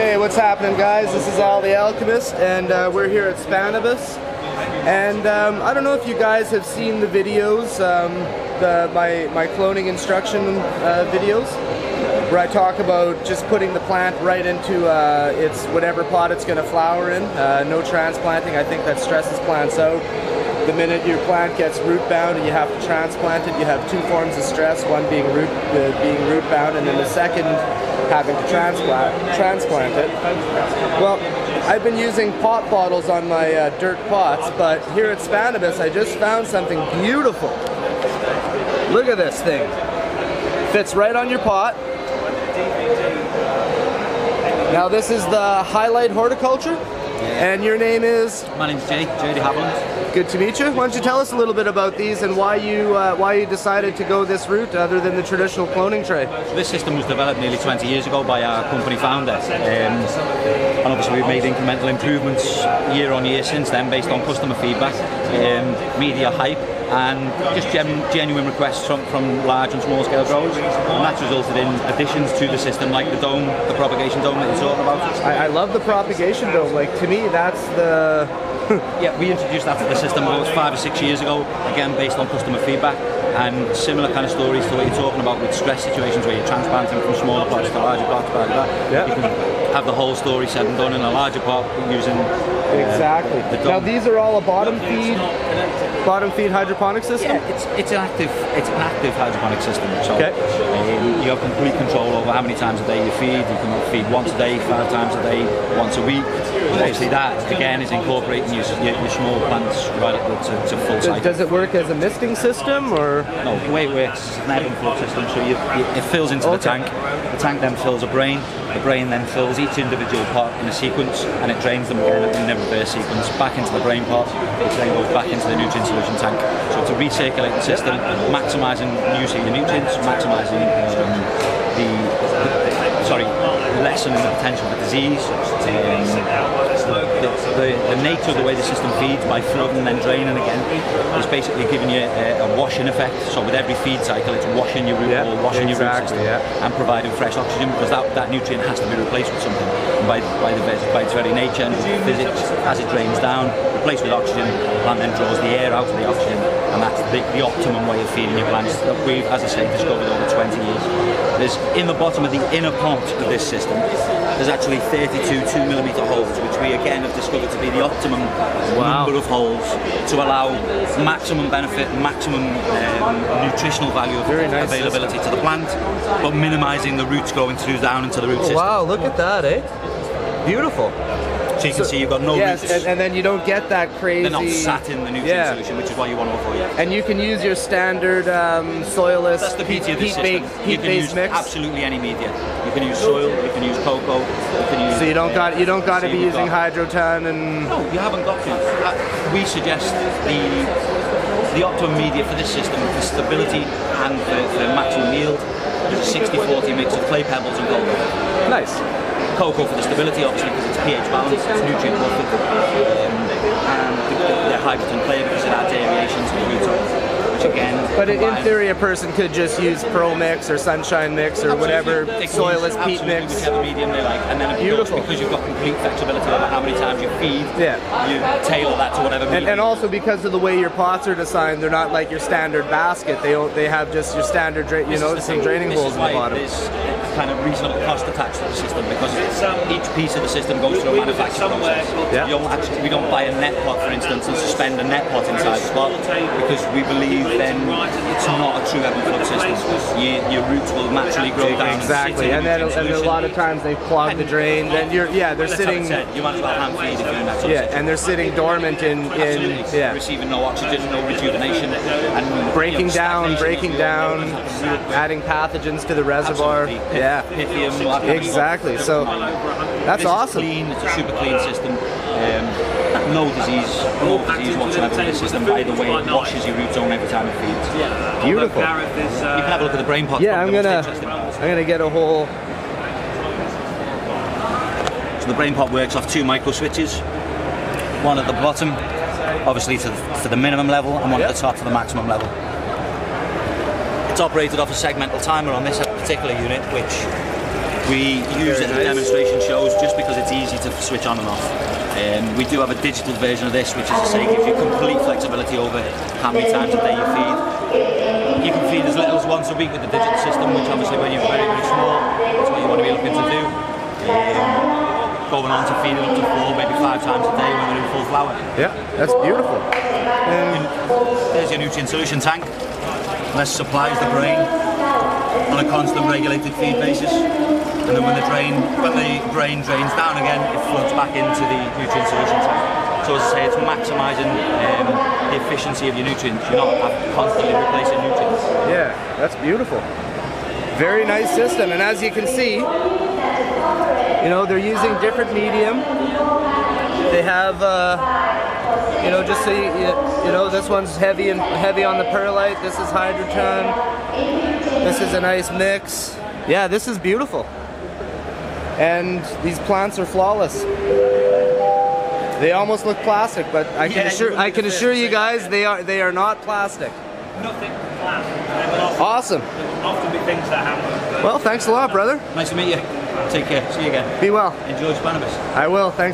Hey, what's happening, guys? This is Al the Alchemist, and we're here at Spannabis. And I don't know if you guys have seen the videos, my cloning instruction videos, where I talk about just putting the plant right into its whatever pot it's going to flower in. No transplanting. I think that stresses plants out. The minute your plant gets root bound and you have to transplant it, you have two forms of stress, one being root bound, and then the second having to transplant it. Well, I've been using pop bottles on my dirt pots, but here at Spannabis I just found something beautiful. Look at this thing. Fits right on your pot. Now this is the Highlight Horticulture, and your name is? My name's Jay de Havilland. Good to meet you. Why don't you tell us a little bit about these and why you decided to go this route other than the traditional cloning tray? This system was developed nearly 20 years ago by our company founder, and obviously we've made incremental improvements year on year since then based on customer feedback, media hype, and just genuine requests from large and small scale growers, and that's resulted in additions to the system like the dome, the propagation dome that you're talking about. I love the propagation dome. Like, to me that's the... Yeah, we introduced that to the system about 5 or 6 years ago, again based on customer feedback, and similar kind of stories to what you're talking about with stress situations where you're transplanting from smaller plots to larger plots, like that. Yeah. You can have the whole story said and done in a larger pot using exactly. Now these are all a bottom feed hydroponic system? Yeah, it's an active hydroponic system. So you have complete control over how many times a day you feed. You can feed once a day, 5 times a day, once a week. Obviously that again is incorporating your small plants right up to full cycle. Does it work as a misting system or? No, the way it works is an ebb and flow system. So it fills into the tank. The tank then fills a brain. The brain then fills each individual pot in a sequence, and it drains them again in a reverse sequence back into the brain pot, which then goes back into the nutrient solution tank. So to recirculate the system, maximising use of the nutrients, maximising lessening the potential for disease. The nature of the way the system feeds by flooding and then draining again is basically giving you a washing effect. So with every feed cycle it's washing your root ball, washing your root system, and providing fresh oxygen, because that nutrient has to be replaced with something. And by its very nature and physics, as it drains down, replaced with oxygen, the plant then draws the air out of the oxygen, and that's the optimum way of feeding your plants that we've, as I say, discovered over 20 years. There's in the bottom of the inner pot of this system, there's actually 32 2mm holes, which we again have discovered to be the optimum number of holes to allow maximum benefit, maximum nutritional value of availability to the plant, but minimising the roots going through down into the root system. Wow, look at that, eh? Beautiful. So you can see you've got no roots. And then you don't get that crazy... They're not sat in the nutrient solution, which is what you want to avoid. And you can use your standard soilless, that's the beauty of this system. heat-based mix. Absolutely any media. You can use soil, you can use cocoa, you can use... So you don't got to be using hydroton and... No, you haven't got to. We suggest the optimum media for this system for stability and for maximum yield is a 60-40 mix of clay pebbles and cocoa. Nice. Cocoa for the stability, obviously, because it's pH balanced, it's nutrient buffered, and they're hydrogen clay because it adds aeration to the root. Again, but in theory, a person could just use Pro Mix or Sunshine Mix or whatever soilless peat mix. Whichever medium they like, and then because you've got complete flexibility over how many times you feed, you tailor that to whatever medium. And also because of the way your pots are designed, they're not like your standard basket. They have just your standard some draining holes in the bottom. There's kind of reasonable cost attached to the system because each piece of the system goes through a manufacturing process. We don't buy a net pot, for instance, and suspend a net pot inside the pot because we believe then it's not a true ebb and flow system. Your roots will naturally grow down. Exactly, and then a lot of times they clog the drain. Then they're sitting. You might as well hand feed if you're in that sort of system. And they're sitting dormant in receiving no oxygen, no rejuvenation, and breaking down, adding pathogens to the reservoir. Exactly. So that's awesome. It's a super clean system. No disease whatsoever with this system. By the way, it washes your root zone every time it feeds. Beautiful. You can have a look at the brain pot. Yeah, I'm gonna get a whole. So the brain pot works off 2 micro switches. One at the bottom, obviously for the minimum level, and one at the top for the maximum level. It's operated off a segmental timer on this particular unit, which We use it in demonstration shows just because it's easy to switch on and off. We do have a digital version of this, which, as I say, gives you complete flexibility over how many times a day you feed. You can feed as little as once a week with the digital system, which obviously when you're very, very small, that's what you want to be looking to do. Going on to feeding up to 4, maybe 5 times a day when they're in full flower. Yeah, that's beautiful. There's your nutrient solution tank. This supplies the grain on a constant regulated feed basis, and then when the grain drains down again, it floods back into the nutrient solution tank. So as I say, it's maximising the efficiency of your nutrients. You're not constantly replacing nutrients. Yeah, that's beautiful. Very nice system, and as you can see, you know, they're using different medium. They have, you know, just so you know, this one's heavy on the perlite. This is hydroton. This is a nice mix. Yeah, this is beautiful. And these plants are flawless. They almost look plastic, but I can assure you guys they are not plastic. Nothing plastic. Awesome. There will often be things that happen. Well, thanks a lot, brother. Nice to meet you. Take care. See you again. Be well. Enjoy Spannabis. I will. Thanks.